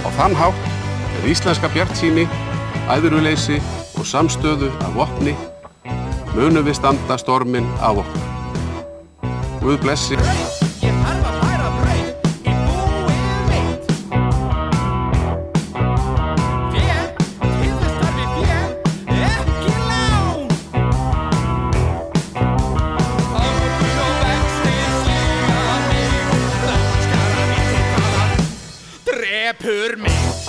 Á þann hátt með íslenska bjartsýni, æðruleysi og samstöðu af vopni munum við standa storminn af okkur. Guð blessi. Ég þarf að færa brauð í búið mitt. Fé, til þess þarf ég fé, ekki lán. Ábyrgð og vextir slíga mig. Skara mitt og talan drepur mig.